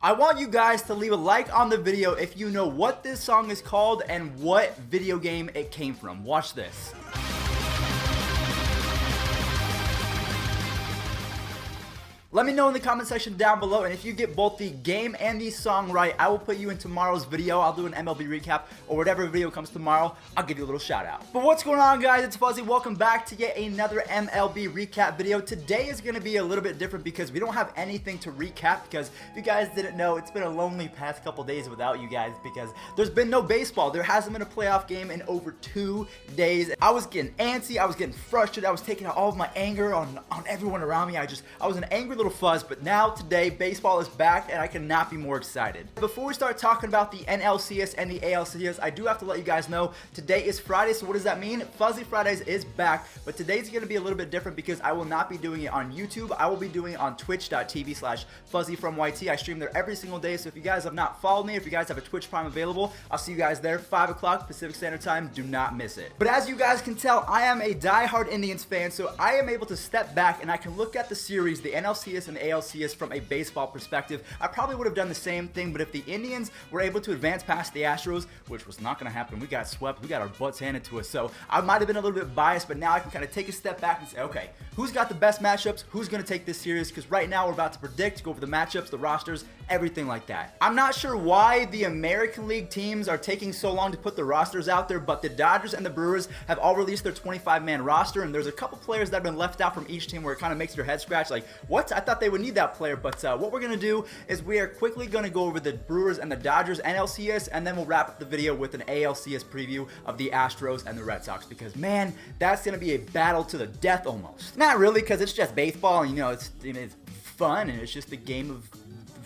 I want you guys to leave a like on the video if you know what this song is called and what video game it came from. Watch this. Let me know in the comment section down below, and if you get both the game and the song right, I will put you in tomorrow's video. I'll do an MLB recap, or whatever video comes tomorrow, I'll give you a little shout out. But what's going on, guys? It's Fuzzy. Welcome back to yet another MLB recap video. Today is going to be a little bit different because we don't have anything to recap, because if you guys didn't know, it's been a lonely past couple days without you guys because there's been no baseball. There hasn't been a playoff game in over 2 days. I was getting antsy. I was getting frustrated. I was taking out all of my anger on everyone around me. I was an angry little fuzz, but now today baseball is back and I cannot be more excited. Before we start talking about the NLCS and the ALCS, I do have to let you guys know today is Friday. So what does that mean? Fuzzy Fridays is back, but today's going to be a little bit different because I will not be doing it on YouTube. I will be doing it on twitch.tv/fuzzyfromyt. I stream there every single day, so if you guys have not followed me, if you guys have a Twitch Prime available, I'll see you guys there 5 o'clock Pacific Standard Time. Do not miss it. But as you guys can tell, I am a diehard Indians fan, so I am able to step back and I can look at the series, the NLCS and ALCS, from a baseball perspective. I probably would have done the same thing, but if the Indians were able to advance past the Astros, which was not going to happen, we got swept, we got our butts handed to us, so I might have been a little bit biased, but now I can kind of take a step back and say, okay, who's got the best matchups, who's going to take this series, because right now we're about to predict, go over the matchups, the rosters, everything like that. I'm not sure why the American League teams are taking so long to put the rosters out there, but the Dodgers and the Brewers have all released their 25-man roster, and there's a couple players that have been left out from each team where it kind of makes your head scratch, like, what? I thought they would need that player, but what we're going to do is we are quickly going to go over the Brewers and the Dodgers NLCS, and then we'll wrap up the video with an ALCS preview of the Astros and the Red Sox, because, man, that's going to be a battle to the death almost. Not really, because it's just baseball, and, you know, it's fun, and it's just a game of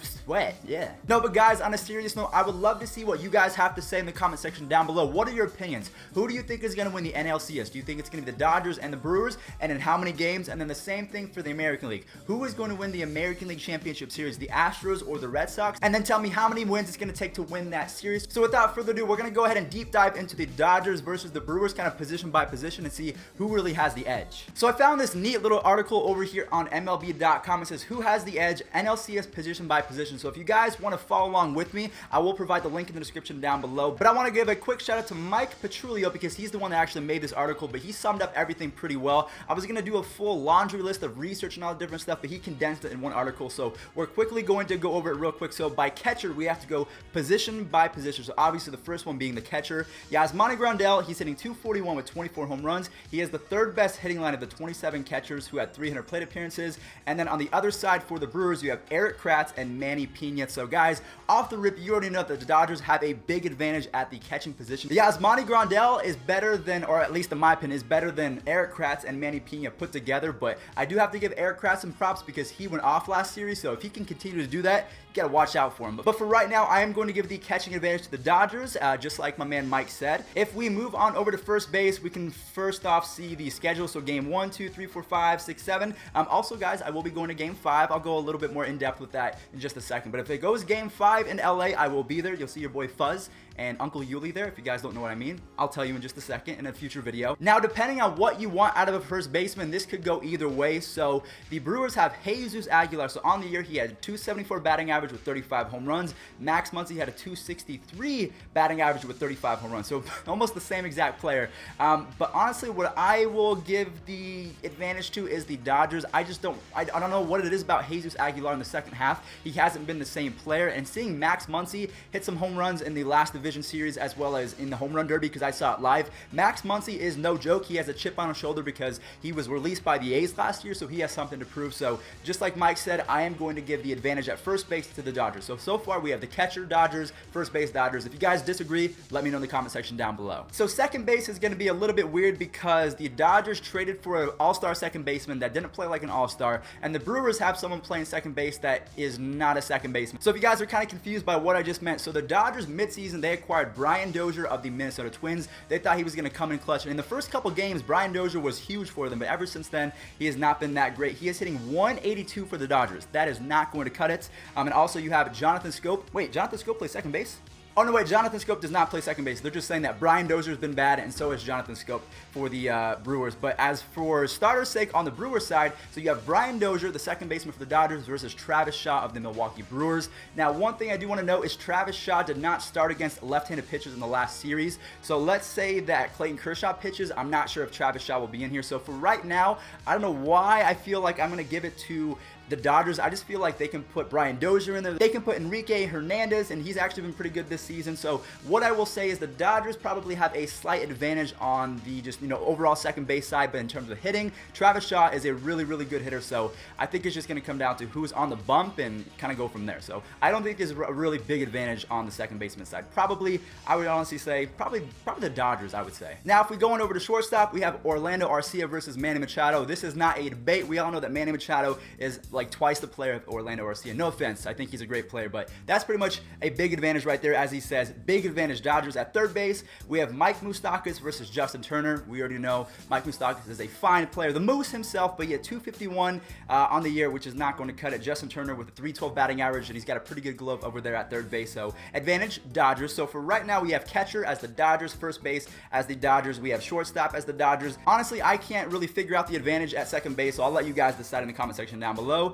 sweat, yeah. No, but guys, on a serious note, I would love to see what you guys have to say in the comment section down below. What are your opinions? Who do you think is going to win the NLCS? Do you think it's going to be the Dodgers and the Brewers, and in how many games? And then the same thing for the American League. Who is going to win the American League Championship Series, the Astros or the Red Sox? And then tell me how many wins it's going to take to win that series. So without further ado, we're going to go ahead and deep dive into the Dodgers versus the Brewers, kind of position by position, and see who really has the edge. So I found this neat little article over here on MLB.com. It says, who has the edge, NLCS position by position. So if you guys want to follow along with me, I will provide the link in the description down below. But I want to give a quick shout out to Mike Petrulio because he's the one that actually made this article, but he summed up everything pretty well. I was going to do a full laundry list of research and all the different stuff, but he condensed it in one article. So we're quickly going to go over it real quick. So by catcher, we have to go position by position. So obviously the first one being the catcher. Yasmani Grandal, he's hitting .241 with 24 home runs. He has the third best hitting line of the 27 catchers who had 300 plate appearances. And then on the other side for the Brewers, you have Eric Kratz and Manny Pena. So guys, off the rip, you already know that the Dodgers have a big advantage at the catching position. Yasmani Grandal is better than, or at least in my opinion, is better than Eric Kratz and Manny Pena put together, but I do have to give Eric Kratz some props because he went off last series, so if he can continue to do that, you gotta watch out for him. But for right now, I am going to give the catching advantage to the Dodgers, just like my man Mike said. If we move on over to first base, we can first off see the schedule, so game 1, 2, 3, 4, 5, 6, 7. Also, guys, I will be going to game 5. I'll go a little bit more in depth with that in just a second, but if it goes game 5 in LA, I will be there. You'll see your boy Fuzz and Uncle Yuli there. If you guys don't know what I mean, I'll tell you in just a second in a future video. Now, depending on what you want out of a first baseman, this could go either way. So the Brewers have Jesus Aguilar. So on the year, he had a .274 batting average with 35 home runs. Max Muncy had a .263 batting average with 35 home runs. So almost the same exact player. But honestly, what I will give the advantage to is the Dodgers. I don't know what it is about Jesus Aguilar in the second half. He hasn't been the same player, and seeing Max Muncy hit some home runs in the last division series as well as in the home run derby, because I saw it live, Max Muncy is no joke. He has a chip on his shoulder because he was released by the A's last year, so he has something to prove. So just like Mike said, I am going to give the advantage at first base to the Dodgers. So far we have the catcher Dodgers, first base Dodgers. If you guys disagree, let me know in the comment section down below. So second base is going to be a little bit weird because the Dodgers traded for an all-star second baseman that didn't play like an all-star, and the Brewers have someone playing second base that is not a second baseman. So if you guys are kind of confused by what I just meant, so the Dodgers midseason, they acquired Brian Dozier of the Minnesota Twins. They thought he was going to come in clutch, and in the first couple games, Brian Dozier was huge for them, but ever since then, he has not been that great. He is hitting .182 for the Dodgers. That is not going to cut it. And also you have Jonathan Scope. Wait, Jonathan Scope plays second base? Oh, no, wait, Jonathan Scope does not play second base. They're just saying that Brian Dozier's been bad, and so is Jonathan Scope for the Brewers. But as for starter's sake on the Brewers side, so you have Brian Dozier, the second baseman for the Dodgers, versus Travis Shaw of the Milwaukee Brewers. Now, one thing I do want to note is Travis Shaw did not start against left-handed pitchers in the last series. So let's say that Clayton Kershaw pitches. I'm not sure if Travis Shaw will be in here. So for right now, I don't know why I feel like I'm going to give it to the Dodgers. I just feel like they can put Brian Dozier in there. They can put Enrique Hernandez, and he's actually been pretty good this season. So what I will say is the Dodgers probably have a slight advantage on the just, overall second base side, but in terms of hitting, Travis Shaw is a really, really good hitter. So I think it's just going to come down to who's on the bump and kind of go from there. So I don't think there's a really big advantage on the second baseman side. Probably, I would honestly say, probably the Dodgers, I would say. Now, if we go on over to shortstop, we have Orlando Arcia versus Manny Machado. This is not a debate. We all know that Manny Machado is like twice the player of Orlando Arcia. No offense, I think he's a great player, but that's pretty much a big advantage right there. As he says, big advantage Dodgers. At third base, we have Mike Moustakas versus Justin Turner. We already know Mike Moustakas is a fine player, the Moose himself, but he had 251 on the year, which is not going to cut it. Justin Turner with a 312 batting average, and he's got a pretty good glove over there at third base, so advantage Dodgers. So for right now, we have catcher as the Dodgers, first base as the Dodgers, we have shortstop as the Dodgers. Honestly, I can't really figure out the advantage at second base, so I'll let you guys decide in the comment section down below.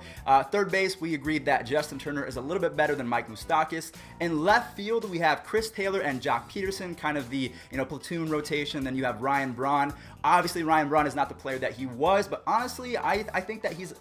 Third base, we agreed that Justin Turner is a little bit better than Mike Moustakas. In left field, we have Chris Taylor and Jock Peterson, kind of the platoon rotation. Then you have Ryan Braun. Obviously, Ryan Braun is not the player that he was, but honestly, I think that he's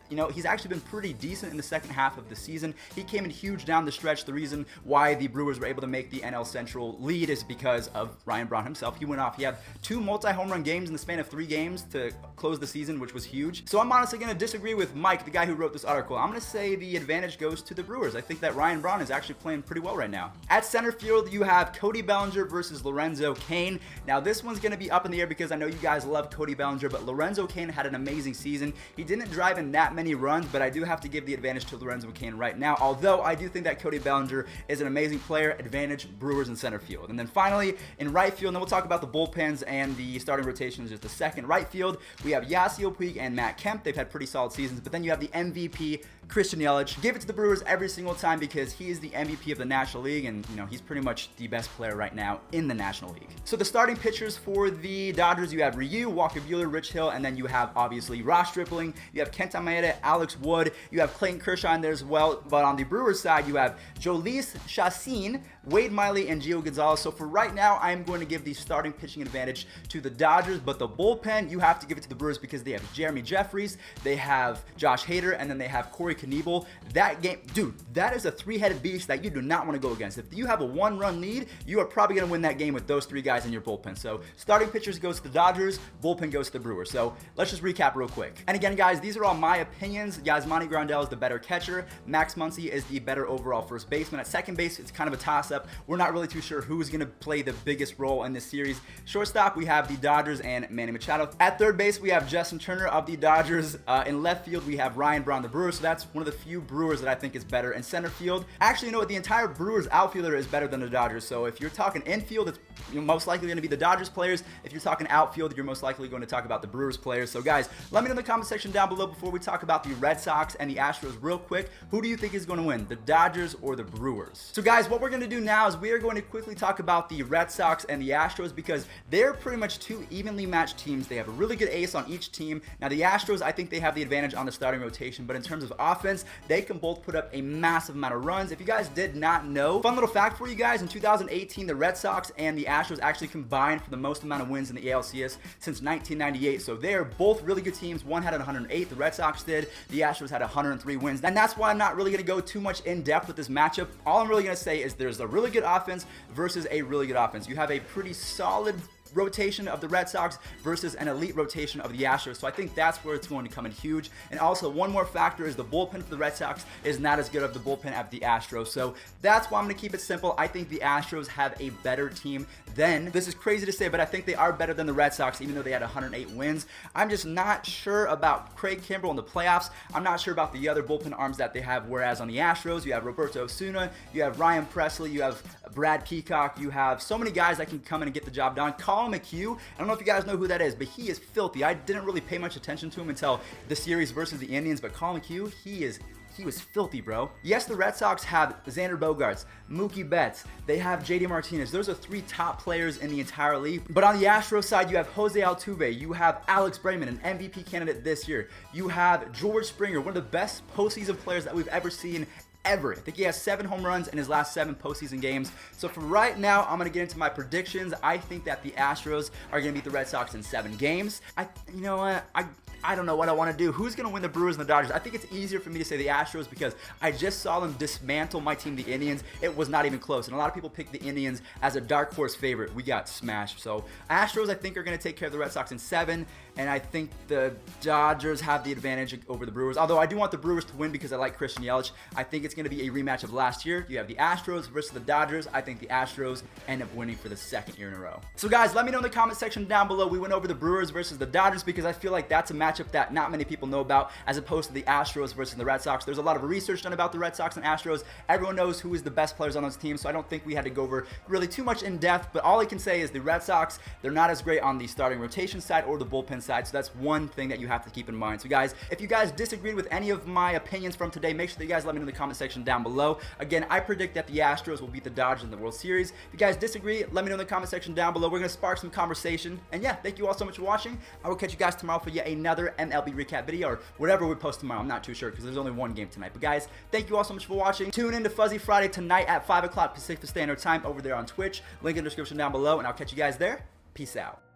actually been pretty decent in the second half of the season. He came in huge down the stretch. The reason why the Brewers were able to make the NL Central lead is because of Ryan Braun himself. He went off. He had 2 multi-home run games in the span of 3 games to close the season, which was huge. So I'm honestly going to disagree with Mike, the guy who wrote this article. I'm going to say the advantage goes to the Brewers. I think that Ryan Braun is actually playing pretty well right now. At center field, you have Cody Bellinger versus Lorenzo Cain. Now, this one's going to be up in the air because I know you guys love Cody Bellinger, but Lorenzo Cain had an amazing season. He didn't drive in that many runs, but I do have to give the advantage to Lorenzo Cain right now, although I do think that Cody Bellinger is an amazing player. Advantage Brewers in center field. And then finally, in right field, and then we'll talk about the bullpens and the starting rotations just a second. Right field, we have Yasiel Puig and Matt Kemp. They've had pretty solid seasons, but then you have the MVP, Christian Yelich. Give it to the Brewers every single time because he is the MVP of the National League, and he's pretty much the best player right now in the National League. So the starting pitchers for the Dodgers, you have Ryu, Walker Buehler, Rich Hill, and then you have obviously Ross Stripling, you have Kenta Maeda, Alex Wood, you have Clayton Kershaw in there as well. But on the Brewers side, you have Jhoulys Chacin, Wade Miley, and Gio Gonzalez. So for right now, I'm going to give the starting pitching advantage to the Dodgers, but the bullpen, you have to give it to the Brewers because they have Jeremy Jeffries, they have Josh Hader, and then they have Corey Knebel. That game, dude, that is a 3-headed beast that you do not want to go against. If you have a 1-run lead, you are probably going to win that game with those 3 guys in your bullpen. So starting pitchers goes to the Dodgers, bullpen goes to the Brewers. So let's just recap real quick. And again, guys, these are all my opinions. Yasmani Grandal is the better catcher. Max Muncy is the better overall first baseman. At second base, it's kind of a toss-up. We're not really too sure who's going to play the biggest role in this series. Shortstop, we have the Dodgers and Manny Machado. At third base, we have Justin Turner of the Dodgers. In left field, we have Ryan Braun, the Brewers. So that's one of the few Brewers that I think is better. In center field, actually, you know what? The entire Brewers outfielder is better than the Dodgers. So if you're talking infield, it's most likely going to be the Dodgers players. If you're talking outfield, you're most likely going to talk about the Brewers players. So guys, let me know in the comment section down below before we talk about the Red Sox and the Astros real quick. Who do you think is going to win, the Dodgers or the Brewers? So guys, what we're going to do now is we are going to quickly talk about the Red Sox and the Astros because they're pretty much 2 evenly matched teams. They have a really good ace on each team. Now the Astros, I think they have the advantage on the starting rotation, but in terms of offense, they can both put up a massive amount of runs. If you guys did not know, fun little fact for you guys, in 2018, the Red Sox and the Astros actually combined for the most amount of wins in the ALCS since 1998. So they're both really good teams. One had 108, the Red Sox did. The Astros had 103 wins. And that's why I'm not really going to go too much in depth with this matchup. All I'm really going to say is there's a really good offense versus a really good offense. You have a pretty solid rotation of the Red Sox versus an elite rotation of the Astros. So I think that's where it's going to come in huge. And also one more factor is the bullpen for the Red Sox is not as good of the bullpen as the Astros. So that's why I'm going to keep it simple. I think the Astros have a better team than, this is crazy to say, but I think they are better than the Red Sox, even though they had 108 wins. I'm just not sure about Craig Kimbrell in the playoffs. I'm not sure about the other bullpen arms that they have, whereas on the Astros, you have Roberto Osuna, you have Ryan Presley, you have Brad Peacock, you have so many guys that can come in and get the job done. Colin McHugh, I don't know if you guys know who that is, but he is filthy. I didn't really pay much attention to him until the series versus the Indians, but Colin McHugh, he is he was filthy, bro. Yes, the Red Sox have Xander Bogaerts, Mookie Betts, they have JD Martinez. Those are 3 top players in the entire league. But on the Astros side, you have Jose Altuve, you have Alex Bregman, an MVP candidate this year. You have George Springer, one of the best postseason players that we've ever seen ever. I think he has 7 home runs in his last 7 postseason games. So for right now, I'm going to get into my predictions. I think that the Astros are going to beat the Red Sox in 7 games. You know what? I don't know what I want to do. Who's going to win the Brewers and the Dodgers? I think it's easier for me to say the Astros because I just saw them dismantle my team, the Indians. It was not even close. And a lot of people picked the Indians as a dark horse favorite. We got smashed. So Astros, I think, are going to take care of the Red Sox in 7. And I think the Dodgers have the advantage over the Brewers. Although I do want the Brewers to win because I like Christian Yelich. I think it's going to be a rematch of last year. You have the Astros versus the Dodgers. I think the Astros end up winning for the 2nd year in a row. So guys, let me know in the comment section down below. We went over the Brewers versus the Dodgers because I feel like that's a matchup that not many people know about as opposed to the Astros versus the Red Sox. There's a lot of research done about the Red Sox and Astros. Everyone knows who is the best players on those teams, so I don't think we had to go over really too much in depth, but all I can say is the Red Sox, they're not as great on the starting rotation side or the bullpen side, so that's one thing that you have to keep in mind. So guys, if you guys disagreed with any of my opinions from today, make sure that you guys let me know in the comment section down below. Again, I predict that the Astros will beat the Dodgers in the World Series. If you guys disagree, let me know in the comment section down below. We're going to spark some conversation. And yeah, thank you all so much for watching. I will catch you guys tomorrow for yet another MLB recap video or whatever we post tomorrow. I'm not too sure because there's only one game tonight. But guys, thank you all so much for watching. Tune in to Fuzzy Friday tonight at 5 o'clock Pacific Standard Time over there on Twitch. Link in the description down below, and I'll catch you guys there. Peace out.